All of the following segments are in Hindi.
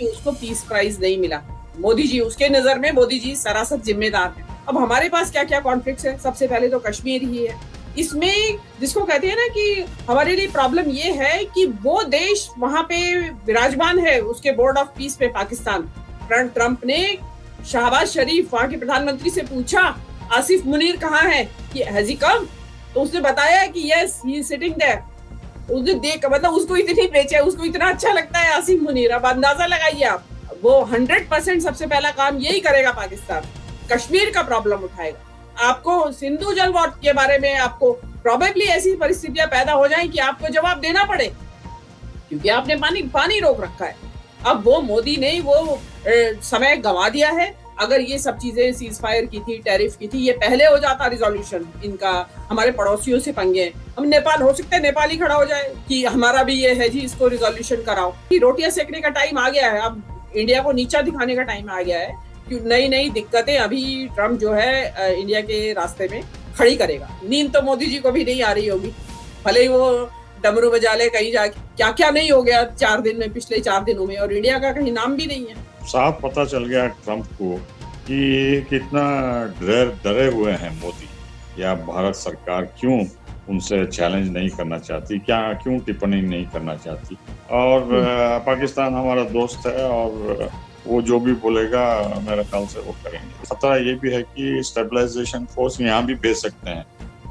कि उसको पीस प्राइज नहीं मिला। मोदी जी, उसके नजर में मोदी जी सरासर जिम्मेदार हैं। अब हमारे पास क्या क्या कॉन्फ्लिक्ट है? सबसे पहले तो कश्मीर ही है। इसमें जिसको कहते हैं ना कि हमारे लिए प्रॉब्लम ये है कि वो देश वहां पे विराजमान है, उसके बोर्ड ऑफ पीस पे पाकिस्तान। ट्रंप ने शहबाज शरीफ वहां के प्रधानमंत्री से पूछा आसिफ मुनीर कहाँ है, कि हैज ही कम? तो उसने बताया कि yes he is sitting there. उसने देख, मतलब उसको इतनी बेचे, उसको इतना अच्छा लगता है आसिफ मुनीर। अब अंदाजा लगाइए आप, वो 100% सबसे पहला काम यही करेगा पाकिस्तान, कश्मीर का प्रॉब्लम उठाएगा। आपको सिंधु जल वार के बारे में आपको प्रोबेबली ऐसी परिस्थितियां पैदा हो जाएं कि आपको जवाब देना पड़े, क्योंकि आपने पानी रोक रखा है। अब वो मोदी ने वो समय गंवा दिया है। अगर ये सब चीजें सीज फायर की थी, टैरिफ की थी, ये पहले हो जाता रिजोल्यूशन इनका। हमारे पड़ोसियों से पंगे हैं, हम नेपाल, हो सकता है नेपाल ही खड़ा हो जाए कि हमारा भी ये है जी, इसको रिजोल्यूशन कराओ। रोटियां सेकने का टाइम आ गया है, अब इंडिया को नीचा दिखाने का टाइम आ गया है। नई नई दिक्कतें अभी ट्रम्प जो है इंडिया के रास्ते में खड़ी करेगा। नींद तो मोदी जी को भी नहीं आ रही होगी, भले ही वो डमरू बजा ले कहीं जाके। क्या क्या नहीं हो गया 4 दिन में, पिछले 4 दिनों में, और इंडिया का कहीं नाम भी नहीं है। साफ पता चल गया ट्रंप को कि कितना डरे हुए हैं मोदी, या भारत सरकार क्यों उनसे चैलेंज नहीं करना चाहती, क्यों टिप्पणी नहीं करना चाहती। और पाकिस्तान हमारा दोस्त है, और वो जो भी बोलेगा मेरे ख्याल से वो करेंगे। खतरा ये भी है कि स्टेबलाइजेशन फोर्स यहाँ भी भेज सकते हैं,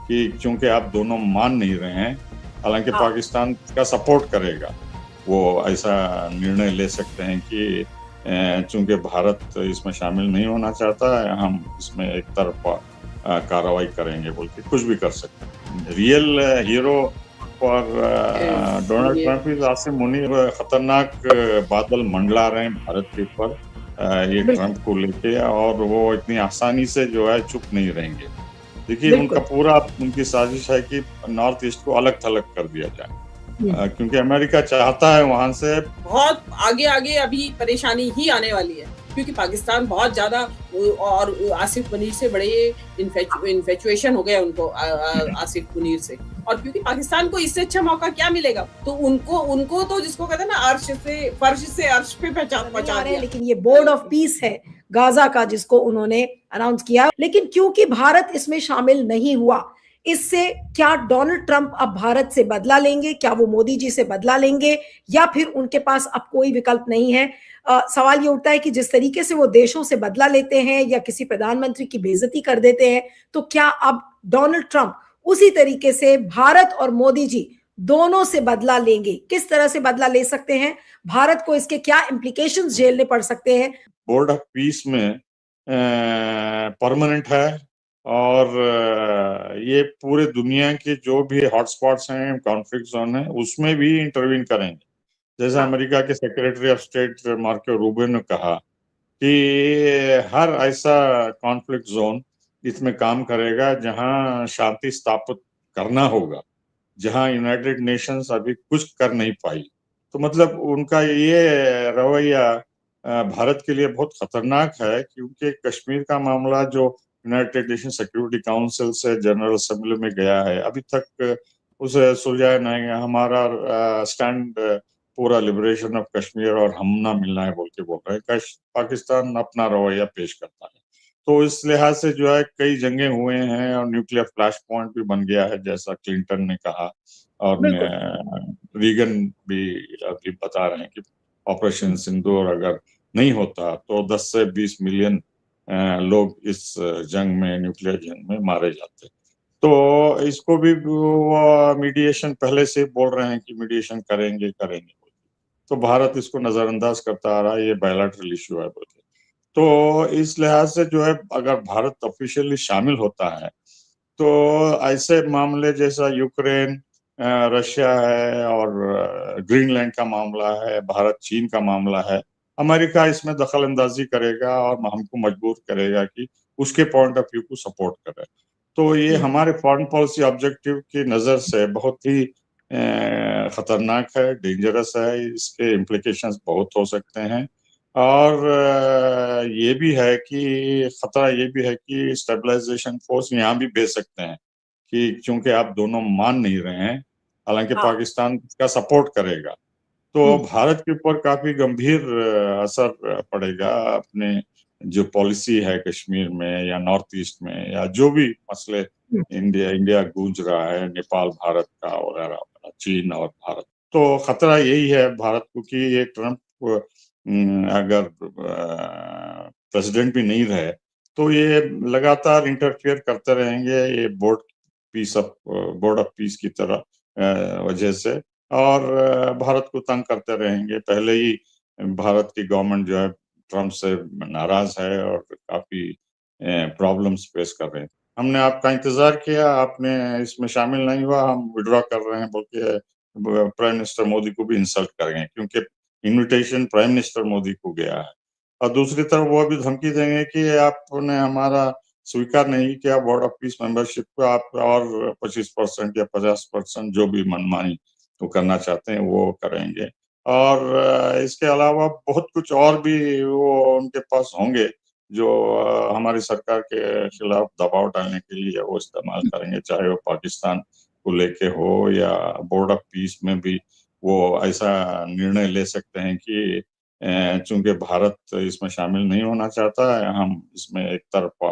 कि क्योंकि आप दोनों मान नहीं रहे हैं, हालांकि पाकिस्तान का सपोर्ट करेगा, वो ऐसा निर्णय ले सकते हैं कि चूंकि भारत इसमें शामिल नहीं होना चाहता है, हम इसमें एक तरफा कार्रवाई करेंगे बोल के कुछ भी कर सकते हैं। Real hero for Donald Trump is Asim Munir. खतरनाक बादल मंडला रहे हैं भारत के ऊपर ये ट्रंप को लेके, और वो इतनी आसानी से जो है चुप नहीं रहेंगे। देखिए, उनका पूरा उनकी साजिश है कि नॉर्थ ईस्ट को अलग थलग कर दिया जाए, क्योंकि अमेरिका चाहता है वहां से बहुत आगे आगे अभी परेशानी ही आने वाली है, क्योंकि पाकिस्तान बहुत ज्यादा, और आसिफ मुनीर से बड़े इन्फेचुएशन हो गया उनको आसिफ मुनीर से। और क्योंकि पाकिस्तान को इससे अच्छा मौका क्या मिलेगा, तो उनको तो जिसको कहते हैं ना, फर्श से अर्श पे पहुंचा दिया। लेकिन ये बोर्ड ऑफ पीस है गाजा का, जिसको उन्होंने अनाउंस किया, लेकिन क्योंकि भारत इसमें शामिल नहीं हुआ, इससे क्या डोनाल्ड ट्रंप अब भारत से बदला लेंगे? क्या वो मोदी जी से बदला लेंगे, या फिर उनके पास अब कोई विकल्प नहीं है? सवाल ये उठता है कि जिस तरीके से वो देशों से बदला लेते हैं या किसी प्रधानमंत्री की बेइज्जती कर देते हैं, तो क्या अब डोनाल्ड ट्रंप उसी तरीके से भारत और मोदी जी दोनों से बदला लेंगे? किस तरह से बदला ले सकते हैं? भारत को इसके क्या इम्प्लीकेशंस झेलने पड़ सकते हैं? बोर्ड ऑफ पीस में परमानेंट है, और ये पूरे दुनिया के जो भी हॉटस्पॉट्स हैं, कॉन्फ्लिक्ट जोन है, उसमें भी इंटरवीन करेंगे। जैसा अमेरिका के secretary of state Marco Rubio ने कहा कि हर ऐसा कॉन्फ्लिक्ट जोन इसमें काम करेगा जहां शांति स्थापित करना होगा, जहां यूनाइटेड नेशंस अभी कुछ कर नहीं पाई। तो मतलब उनका ये रवैया भारत के लिए बहुत खतरनाक है, क्योंकि कश्मीर का मामला जो यूनाइटेड नेशन सिक्योरिटी काउंसिल से जनरल असेंबली में गया है, अभी तक उसे सुलझाया नहीं। हमारा स्टैंड पूरा लिबरेशन ऑफ कश्मीर और हम ना मिलना है बोल के बोल रहे हैं। पाकिस्तान अपना रवैया पेश करता है। तो इस लिहाज से जो है कई जंगे हुए हैं, और न्यूक्लियर फ्लैश पॉइंट भी बन गया है, जैसा क्लिंटन ने कहा, और रीगन भी अभी बता रहे हैं कि ऑपरेशन सिंदूर अगर नहीं होता तो 10 से 20 मिलियन लोग इस जंग में, न्यूक्लियर जंग में मारे जाते। तो इसको भी वो मीडिएशन पहले से बोल रहे हैं कि मीडिएशन करेंगे। तो भारत इसको नजरअंदाज करता आ रहा है, ये बायलैटरल इश्यू है बोल के। तो इस लिहाज से जो है, अगर भारत ऑफिशियली शामिल होता है, तो ऐसे मामले जैसा यूक्रेन, रशिया है, और ग्रीनलैंड का मामला है, भारत चीन का मामला है, अमेरिका इसमें दखल अंदाजी करेगा और हमको मजबूर करेगा कि उसके पॉइंट ऑफ व्यू को सपोर्ट करे। तो ये हमारे फॉरेन पॉलिसी ऑब्जेक्टिव की नजर से बहुत ही खतरनाक है, डेंजरस है। इसके इम्प्लीकेशंस बहुत हो सकते हैं, और ये भी है कि खतरा ये भी है कि स्टेबलाइजेशन फोर्स यहाँ भी भेज सकते हैं, कि क्योंकि आप दोनों मान नहीं रहे हैं, हालांकि पाकिस्तान का सपोर्ट करेगा, तो भारत के ऊपर काफी गंभीर असर पड़ेगा। अपने जो पॉलिसी है कश्मीर में या नॉर्थ ईस्ट में या जो भी मसले इंडिया गूंज रहा है, नेपाल भारत का वगैरह, चीन और भारत, तो खतरा यही है भारत को कि ये ट्रम्प अगर प्रेसिडेंट भी नहीं रहे तो ये लगातार इंटरफियर करते रहेंगे, ये बोर्ड ऑफ पीस की तरह वजह से, और भारत को तंग करते रहेंगे। पहले ही भारत की गवर्नमेंट जो है ट्रम्प से नाराज है और काफी प्रॉब्लम्स फेस कर रहे हैं। हमने आपका इंतजार किया, आपने इसमें शामिल नहीं हुआ, हम विड्रॉ कर रहे हैं बोल के प्राइम मिनिस्टर मोदी को भी इंसल्ट करेंगे, क्योंकि इनविटेशन प्राइम मिनिस्टर मोदी को गया है। और दूसरी तरफ वो भी धमकी देंगे कि आपने हमारा स्वीकार नहीं किया बोर्ड ऑफ पीस मेंबरशिप को, आप और 25% या 50% जो भी मनमानी वो करना चाहते हैं वो करेंगे। और इसके अलावा बहुत कुछ और भी वो उनके पास होंगे जो हमारी सरकार के खिलाफ दबाव डालने के लिए वो इस्तेमाल करेंगे, चाहे वो पाकिस्तान को लेके हो या बोर्ड ऑफ पीस में भी वो ऐसा निर्णय ले सकते हैं कि चूंकि भारत इसमें शामिल नहीं होना चाहता है, हम इसमें एक तरफा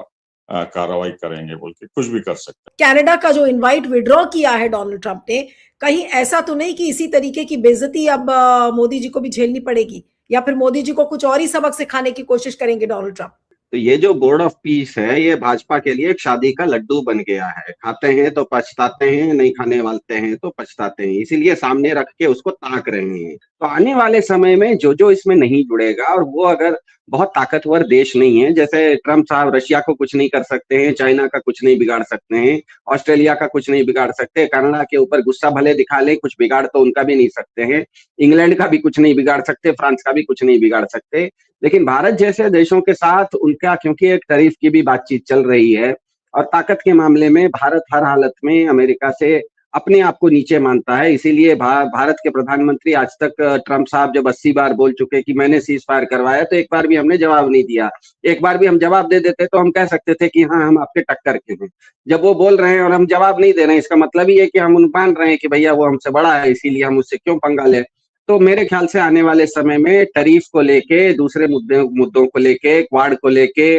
कार्रवाई करेंगे बोल के कुछ भी कर सकते हैं। कनाडा का जो इनवाइट विड्रॉ किया है डोनाल्ड ट्रंप ने, कहीं ऐसा तो नहीं कि इसी तरीके की बेइज्जती अब मोदी जी को भी झेलनी पड़ेगी, या फिर मोदी जी को कुछ और ही सबक सिखाने की कोशिश करेंगे डोनाल्ड ट्रंप? तो ये जो बोर्ड ऑफ पीस है, ये भाजपा के लिए एक शादी का लड्डू बन गया है। खाते हैं तो पछताते हैं, नहीं खाने वाले हैं तो पछताते हैं, इसीलिए सामने रख के उसको ताक रहे हैं। तो आने वाले समय में जो इसमें नहीं जुड़ेगा, और वो अगर बहुत ताकतवर देश नहीं है, जैसे ट्रम्प साहब रशिया को कुछ नहीं कर सकते हैं, चाइना का कुछ नहीं बिगाड़ सकते हैं, ऑस्ट्रेलिया का कुछ नहीं बिगाड़ सकते, कनाडा के ऊपर गुस्सा भले दिखा ले, कुछ बिगाड़ तो उनका भी नहीं सकते हैं, इंग्लैंड का भी कुछ नहीं बिगाड़ सकते, फ्रांस का भी कुछ नहीं बिगाड़ सकते। लेकिन भारत जैसे देशों के साथ उनका, क्योंकि एक टैरिफ की भी बातचीत चल रही है, और ताकत के मामले में भारत हर हालत में अमेरिका से अपने आप को नीचे मानता है। इसीलिए भारत के प्रधानमंत्री आज तक, ट्रम्प साहब जब 80 बार बोल चुके कि मैंने सीज फायर करवाया, तो एक बार भी हमने जवाब नहीं दिया। एक बार भी हम जवाब दे देते तो हम कह सकते थे कि हाँ, हम आपके टक्कर के हैं। जब वो बोल रहे हैं और हम जवाब नहीं दे रहे हैं, इसका मतलब ये है कि हम मान रहे हैं कि भैया वो हमसे बड़ा है, इसीलिए हम उससे क्यों पंगा लें। तो मेरे ख्याल से आने वाले समय में टैरिफ को लेके, दूसरे मुद्दों को लेके, क्वाड को लेके,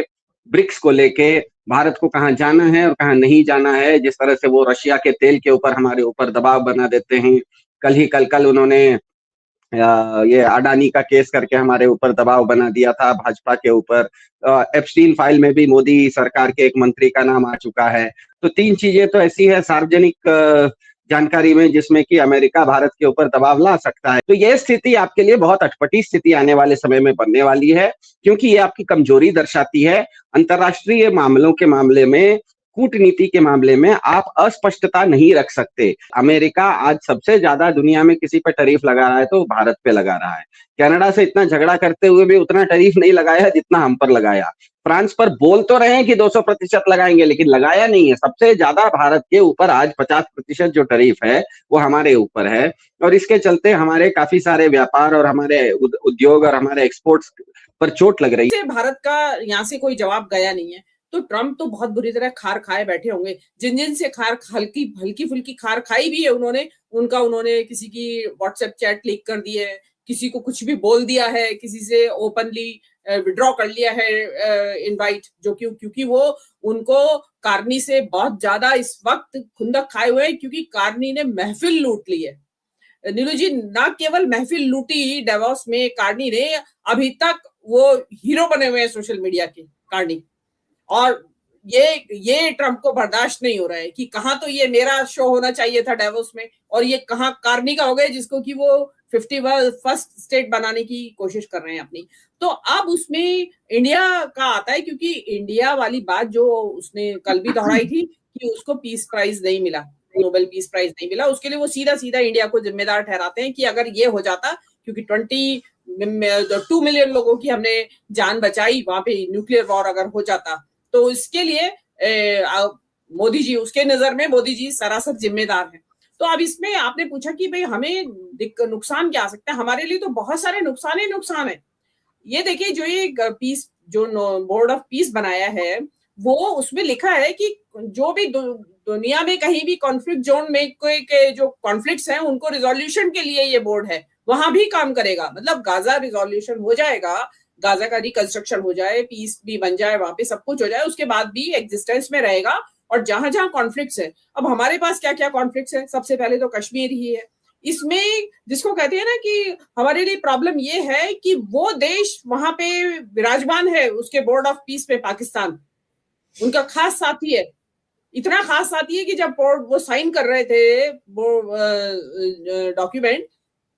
ब्रिक्स को लेके, भारत को कहाँ जाना है और कहाँ नहीं जाना है, जिस तरह से वो रशिया के तेल के ऊपर हमारे ऊपर दबाव बना देते हैं। कल उन्होंने ये अडानी का केस करके हमारे ऊपर दबाव बना दिया था भाजपा के ऊपर। एप्स्टीन फाइल में भी मोदी सरकार के एक मंत्री का नाम आ चुका है। तो 3 चीजें तो ऐसी है सार्वजनिक जानकारी में जिसमें कि अमेरिका भारत के ऊपर दबाव ला सकता है। तो ये स्थिति आपके लिए बहुत अटपटी स्थिति आने वाले समय में बनने वाली है, क्योंकि ये आपकी कमजोरी दर्शाती है। अंतर्राष्ट्रीय मामलों के मामले में, कूटनीति के मामले में आप अस्पष्टता नहीं रख सकते। अमेरिका आज सबसे ज्यादा दुनिया में किसी पर टैरिफ लगा रहा है तो भारत पे लगा रहा है। कनाडा से इतना झगड़ा करते हुए भी उतना टैरिफ नहीं लगाया जितना हम पर लगाया। फ्रांस पर बोल तो रहे हैं कि 200% लगाएंगे, लेकिन लगाया नहीं है। सबसे ज्यादा भारत के ऊपर आज 50% जो टैरिफ है वो हमारे ऊपर है, और इसके चलते हमारे काफी सारे व्यापार और हमारे उद्योग और हमारे एक्सपोर्ट्स पर चोट लग रही है। भारत का यहाँ से कोई जवाब गया नहीं है, तो ट्रम्प तो बहुत बुरी तरह खार खाए बैठे होंगे। जिन से खार हल्की फुल्की खार खाई भी है उन्होंने किसी की व्हाट्सएप चैट लीक कर दी है, किसी को कुछ भी बोल दिया है, किसी से ओपनली विड्रॉ कर लिया है इनवाइट, जो क्योंकि वो उनको कार्नी से बहुत ज्यादा इस वक्त खुंदक खाए हुए हैं, क्योंकि कार्नी ने महफिल लूट ली है। नीलू जी, ना केवल महफिल लूटी डेवोस में कार्नी ने, अभी तक वो हीरो बने हुए हैं सोशल मीडिया के कार्नी, और ये ट्रम्प को बर्दाश्त नहीं हो रहा है कि कहां तो ये मेरा शो होना चाहिए था डेवोस में, और ये कहां कार्नी का हो गया जिसको कि वो 51st स्टेट बनाने की कोशिश कर रहे हैं अपनी। तो अब उसमें इंडिया का आता है, क्योंकि इंडिया वाली बात जो उसने कल भी दोहराई थी कि उसको पीस प्राइज नहीं मिला, नोबेल पीस प्राइज नहीं मिला, उसके लिए वो सीधा इंडिया को जिम्मेदार ठहराते हैं कि अगर ये हो जाता, क्योंकि 2 मिलियन लोगों की हमने जान बचाई, वहां पे न्यूक्लियर वॉर अगर हो जाता, तो इसके लिए मोदी जी, उसके नजर में मोदी जी सरासर जिम्मेदार हैं। तो अब इसमें आपने पूछा कि भाई हमें नुकसान क्या आ सकता है, हमारे लिए तो बहुत सारे नुकसान है। ये देखिए, जो ये पीस, जो बोर्ड ऑफ पीस बनाया है, वो उसमें लिखा है कि जो भी दुनिया में कहीं भी कॉन्फ्लिक्ट जोन में कोई के जो कॉन्फ्लिक्ट्स हैं, उनको रिजोल्यूशन के लिए ये बोर्ड है, वहां भी काम करेगा। मतलब गाजा रिजोल्यूशन हो जाएगा, गाजा का रिकंस्ट्रक्शन हो जाए, पीस भी बन जाए, वहां पे सब कुछ हो जाए, उसके बाद भी एग्जिस्टेंस में रहेगा। और जहां जहां कॉन्फ्लिक्ट्स है, अब हमारे पास क्या क्या कॉन्फ्लिक्ट्स है, सबसे पहले तो कश्मीर ही है। इसमें जिसको कहते हैं ना कि हमारे लिए प्रॉब्लम ये है कि वो देश वहां पे विराजमान है, उसके बोर्ड ऑफ पीस में पाकिस्तान उनका खास साथी है। इतना खास साथी है कि जब वो साइन कर रहे थे वो डॉक्यूमेंट,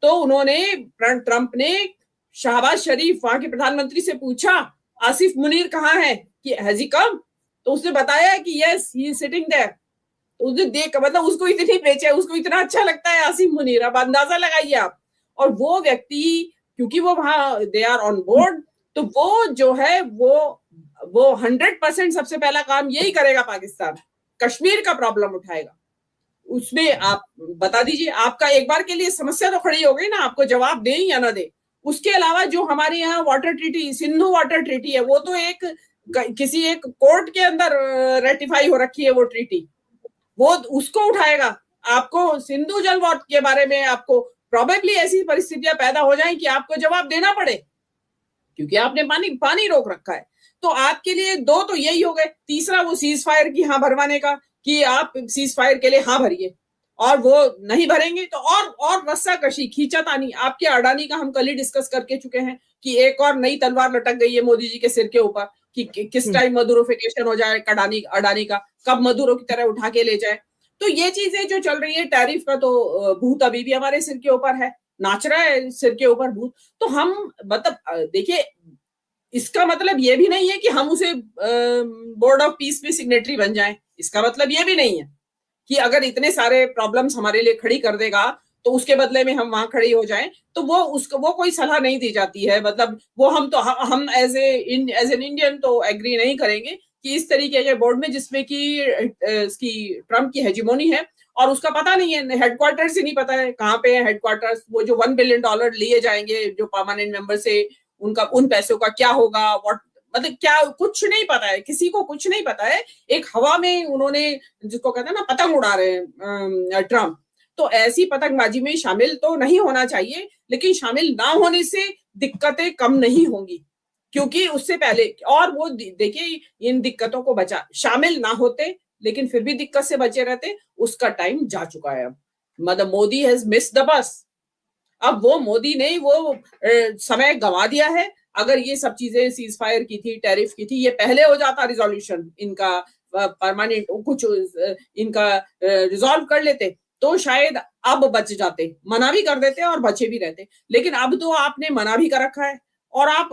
तो उन्होंने, ट्रंप ने शहबाज शरीफ वहां के प्रधानमंत्री से पूछा आसिफ मुनीर कहाँ है, कि हैज ही कम, तो उसने बताया कि yes he is sitting there. तो उसने देख, मतलब उसको इतनी बेचे, उसको इतना अच्छा लगता है आसिफ मुनीर, अब अंदाजा लगाइए आप। और वो व्यक्ति, क्योंकि वो वहां दे आर ऑन बोर्ड, तो वो जो है वो 100% सबसे पहला काम यही करेगा, पाकिस्तान कश्मीर का प्रॉब्लम उठाएगा। उसमें आप बता दीजिए, आपका एक बार के लिए समस्या तो खड़ी हो गई ना, आपको जवाब दें या ना दे। उसके अलावा जो हमारे यहाँ water treaty, Sindhu water treaty है, वो तो किसी एक कोर्ट के अंदर रेटिफाई हो रखी है वो ट्रीटी, वो उसको उठाएगा। आपको सिंधु जल के बारे में आपको प्रोबेबली ऐसी परिस्थितियां पैदा हो जाएं कि आपको जवाब देना पड़े, क्योंकि आपने पानी रोक रखा है। तो आपके लिए दो तो यही हो गए। तीसरा वो सीज फायर की हाँ भरवाने का, कि आप सीज फायर के लिए हाँ भरिए, और वो नहीं भरेंगे तो और रस्सा कशी, खींचातानी। आपके अडानी का हम कल ही डिस्कस करके चुके हैं कि एक और नई तलवार लटक गई है मोदी जी के सिर के ऊपर, कि किस टाइम मदुरोफिकेशन हो जाए अडानी का, कब मदुरो की तरह उठा के ले जाए। तो ये चीजें जो चल रही है, टैरिफ का तो भूत अभी भी हमारे सिर के ऊपर है, नाच रहा है सिर के ऊपर भूत। तो हम, मतलब देखिए, इसका मतलब ये भी नहीं है कि हम उसे बोर्ड ऑफ पीस में सिग्नेटरी बन जाएं। इसका मतलब ये भी नहीं है कि अगर इतने सारे प्रॉब्लम्स हमारे लिए खड़ी कर देगा तो उसके बदले में हम वहां खड़ी हो जाएं। तो वो कोई सलाह नहीं दी जाती है। मतलब वो हम एज एन इंडियन तो एग्री नहीं करेंगे कि इस तरीके के बोर्ड में, जिसमें कि इसकी ट्रम्प की हेजिमोनी है और उसका पता नहीं है, हेडक्वार्टर्स ही नहीं पता है कहाँ पे है हेडक्वार्टर्स। वो जो $1 बिलियन लिए जाएंगे जो परमानेंट मेंबर से, उनका उन पैसों का क्या होगा, मतलब क्या, कुछ नहीं पता है, किसी को कुछ नहीं पता है। एक हवा में उन्होंने, जिसको कहते हैं ना, पतंग उड़ा रहे हैं ट्रम्प। तो ऐसी पतंगबाजी में शामिल तो नहीं होना चाहिए, लेकिन शामिल ना होने से दिक्कतें कम नहीं होंगी, क्योंकि उससे पहले, और वो देखिए, इन दिक्कतों को शामिल ना होते लेकिन फिर भी दिक्कत से बचे रहते, उसका टाइम जा चुका है अब। मतलब Modi has missed the bus. अब वो मोदी ने वो समय गंवा दिया है। अगर ये सब चीजें सीज फायर की थी, टैरिफ की थी, ये पहले हो जाता रिजोल्यूशन इनका, परमानेंट कुछ इनका रिजॉल्व कर लेते तो शायद अब बच जाते, मना भी कर देते और बचे भी रहते। लेकिन अब तो आपने मना भी कर रखा है और आप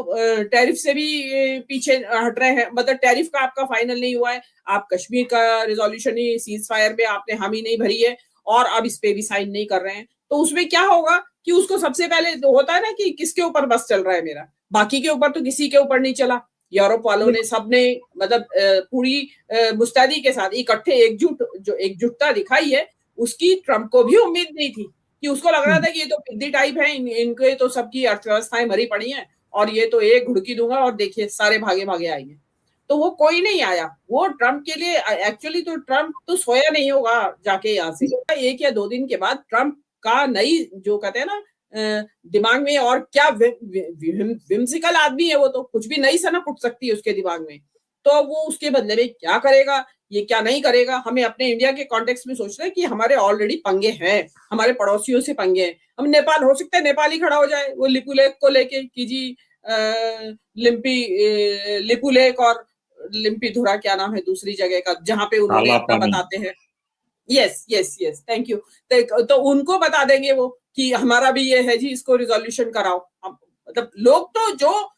टैरिफ से भी पीछे हट रहे हैं। मतलब टैरिफ का आपका फाइनल नहीं हुआ है, आप कश्मीर का रिजोल्यूशन ही, सीज फायर में आपने हामी नहीं भरी है और अब इस पे भी साइन नहीं कर रहे हैं। तो उसमें क्या होगा कि उसको सबसे पहले तो होता है ना कि किसके ऊपर बस चल रहा है मेरा, बाकी के ऊपर तो किसी के ऊपर नहीं चला। यूरोप वालों ने, सबने, मतलब पूरी मुस्तैदी के साथ इकट्ठे एकजुटता दिखाई है। उसकी ट्रम्प को भी उम्मीद नहीं थी, कि उसको लग रहा था कि ये तो पिद्दी टाइप है, इनके तो सबकी अर्थव्यवस्थाएं मरी पड़ी हैं और ये तो एक घुड़की दूंगा और देखिए सारे भागे भागे आएंगे। तो वो कोई नहीं आया। वो ट्रम्प के लिए एक्चुअली तो ट्रम्प तो सोया नहीं होगा जाके यहाँ से। 1 या 2 दिन के बाद ट्रम्प का नई, जो कहते हैं ना, दिमाग में, और क्या विम्सिकल आदमी है वो, तो कुछ भी नई सनक उठ सकती है उसके दिमाग में। तो वो उसके बदले में क्या करेगा, ये क्या नहीं करेगा। हमें अपने इंडिया के कॉन्टेक्स्ट में सोचना है कि हमारे ऑलरेडी पंगे हैं, हमारे पड़ोसियों से पंगे हैं। हम नेपाल, हो सकता है नेपाल ही खड़ा हो जाए वो लिपुलेख को लेके, कि जी लिपुलेख और लिम्पीधुरा, क्या नाम है दूसरी जगह का, जहां पे उन्होंने अपना बताते हैं। Yes yes yes, thank you. तो उनको बता देंगे वो कि हमारा भी ये है जी, इसको रिजोल्यूशन कराओ। मतलब लोग तो जो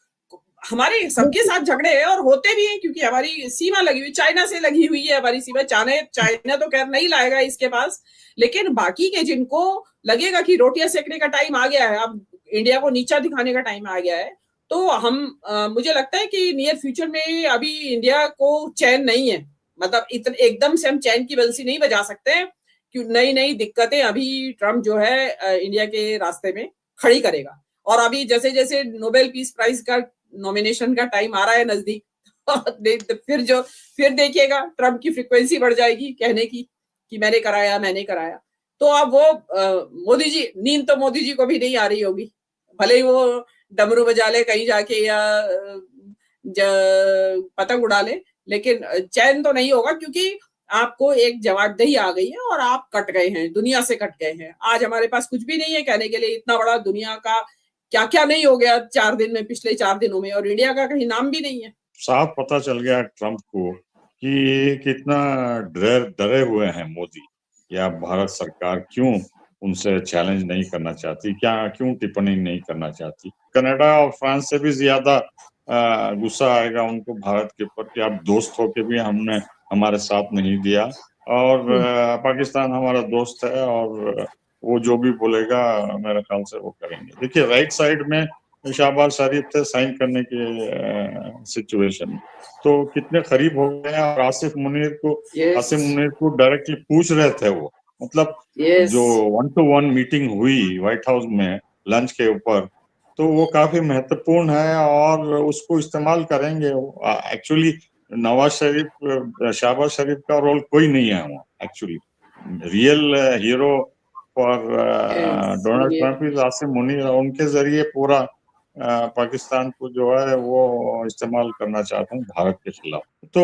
हमारे सबके साथ झगड़े हैं और होते भी हैं, क्योंकि हमारी सीमा लगी हुई, चाइना से लगी हुई है हमारी सीमा। चाइना तो खैर नहीं लाएगा इसके पास, लेकिन बाकी के जिनको लगेगा कि रोटियां सेकने का टाइम आ गया है, अब इंडिया को नीचा दिखाने का टाइम आ गया है, तो हम मुझे लगता है कि नियर फ्यूचर में अभी इंडिया को चैन नहीं है। मतलब इतने एकदम से हम चैन की बंसी नहीं बजा सकते, क्योंकि नई नई दिक्कतें अभी ट्रम्प जो है इंडिया के रास्ते में खड़ी करेगा। और अभी जैसे जैसे नोबेल पीस प्राइज का नॉमिनेशन का टाइम आ रहा है नजदीक, फिर देखिएगा ट्रम्प की फ्रीक्वेंसी बढ़ जाएगी कहने की कि मैंने कराया। तो अब वो मोदी जी, नींद तो मोदी जी को भी नहीं आ रही होगी, भले ही वो डमरू बजा ले कहीं जाके या पतंग उड़ा ले, लेकिन चैन तो नहीं होगा, क्योंकि आपको एक जवाबदेही आ गई है और आप कट गए हैं, दुनिया से कट गए हैं। आज हमारे पास कुछ भी नहीं है कहने के लिए, इतना बड़ा दुनिया का क्या क्या नहीं हो गया 4 दिन में, पिछले 4 दिनों में, और इंडिया का कहीं नाम भी नहीं है। साफ पता चल गया ट्रंप को कि कितना डरे हुए हैं मोदी, या भारत सरकार क्यों उनसे चैलेंज नहीं करना चाहती, क्यों टिप्पणी नहीं करना चाहती। कनाडा और फ्रांस से भी ज्यादा गुस्सा आएगा उनको भारत के ऊपर कि आप दोस्त होके भी हमने हमारे साथ नहीं दिया, और पाकिस्तान हमारा दोस्त है और वो जो भी बोलेगा मेरे ख्याल से वो करेंगे। देखिए राइट साइड में शहबाज शरीफ थे साइन करने के सिचुएशन में, तो कितने करीब हो गए। और आसिफ मुनीर को डायरेक्टली पूछ रहे थे वो, मतलब जो 1-to-1 मीटिंग हुई व्हाइट हाउस में लंच के ऊपर, तो वो काफी महत्वपूर्ण है और उसको इस्तेमाल करेंगे। एक्चुअली शहबाज शरीफ का रोल कोई नहीं है वहाँ, actually real hero for Donald Trump is Asif Munir, उनके जरिए पूरा पाकिस्तान को जो है वो इस्तेमाल करना चाहते हैं भारत के खिलाफ। तो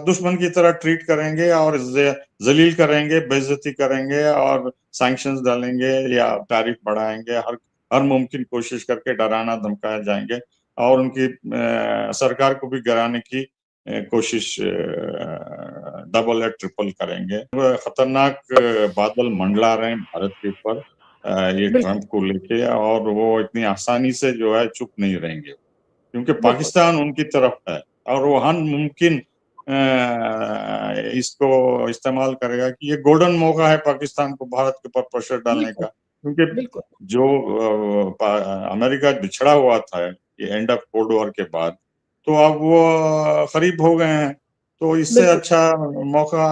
दुश्मन की तरह ट्रीट करेंगे और जलील करेंगे, बेइज्जती करेंगे और सैंक्शंस डालेंगे या टैरिफ बढ़ाएंगे, हर मुमकिन कोशिश करके डराना धमकाया जाएंगे और उनकी सरकार को भी गिराने की कोशिश डबल या ट्रिपल करेंगे। खतरनाक बादल मंडला रहे हैं भारत के ऊपर ये ट्रंप को लेके, और वो इतनी आसानी से जो है चुप नहीं रहेंगे, क्योंकि पाकिस्तान उनकी तरफ है और वो हर मुमकिन इसको इस्तेमाल करेगा कि ये गोल्डन मौका है पाकिस्तान को भारत के ऊपर प्रेशर डालने का, क्योंकि जो अमेरिका बिछड़ा हुआ था ये एंड ऑफ कोल्ड वॉर के बाद, तो अब वो करीब हो गए हैं। तो इससे अच्छा मौका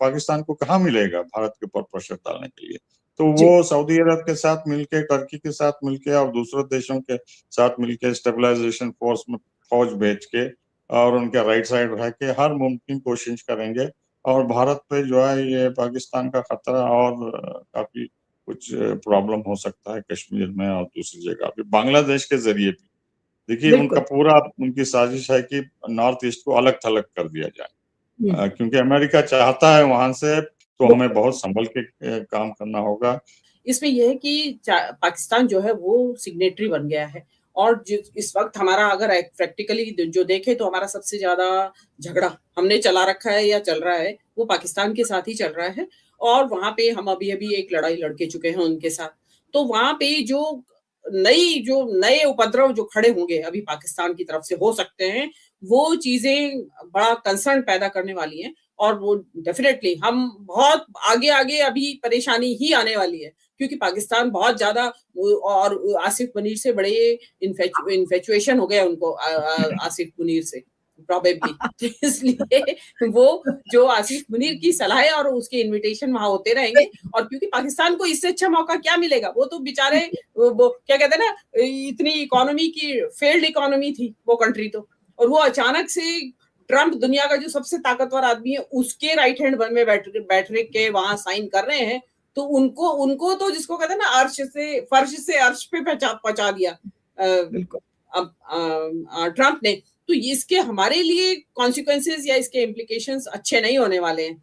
पाकिस्तान को कहाँ मिलेगा भारत के ऊपर प्रेशर डालने के लिए। तो वो सऊदी अरब के साथ मिलके, टर्की के साथ मिलके और दूसरे देशों के साथ मिलके स्टेबलाइजेशन फोर्स में फौज भेज के और उनके राइट साइड रह के हर मुमकिन कोशिश करेंगे, और भारत पे जो है ये पाकिस्तान का खतरा और काफी कुछ प्रॉब्लम हो सकता है कश्मीर में और दूसरी जगह पे, बांग्लादेश के जरिए भी। देखिए उनका पूरा उनकी साजिश है कि नॉर्थ ईस्ट को अलग थलग कर दिया जाए, क्योंकि अमेरिका चाहता है वहां से, तो हमें बहुत संभल के काम करना होगा। इसमें यह है कि पाकिस्तान जो है वो सिग्नेटरी बन गया है, और इस वक्त हमारा अगर प्रैक्टिकली जो देखे तो हमारा सबसे ज्यादा झगड़ा हमने चला रखा है या चल रहा है वो पाकिस्तान के साथ ही चल रहा है, और वहां पे हम अभी एक लड़ाई लड़के चुके हैं उनके साथ। तो वहां पे जो नए उपद्रव जो खड़े होंगे अभी पाकिस्तान की तरफ से हो सकते हैं, वो चीजें बड़ा कंसर्न पैदा करने वाली हैं, और वो डेफिनेटली हम बहुत आगे अभी परेशानी ही आने वाली है, क्योंकि पाकिस्तान बहुत ज्यादा, और आसिफ मुनीर से बड़े इन्फेचुएशन हो गया उनको आसिफ मुनीर से प्रोबेबली, इसलिए वो जो आसिफ मुनीर की सलाह और उसके इनविटेशन वहां होते रहेंगे, और क्योंकि पाकिस्तान को इससे अच्छा मौका क्या मिलेगा, वो तो बेचारे वो क्या कहते हैं ना, इतनी इकोनॉमी की फेल्ड इकोनॉमी थी वो कंट्री तो, और वो अचानक से ट्रंप दुनिया का जो सबसे ताकतवर आदमी है उसके राइट हैंड में बैठ के वहां साइन कर रहे हैं, तो उनको तो जिसको कहते हैं ना फर्श से अर्श पे पहुंचा दिया ट्रंप ने। तो इसके हमारे लिए कॉन्सिक्वेंसेस या इसके इम्प्लीकेशंस अच्छे नहीं होने वाले हैं।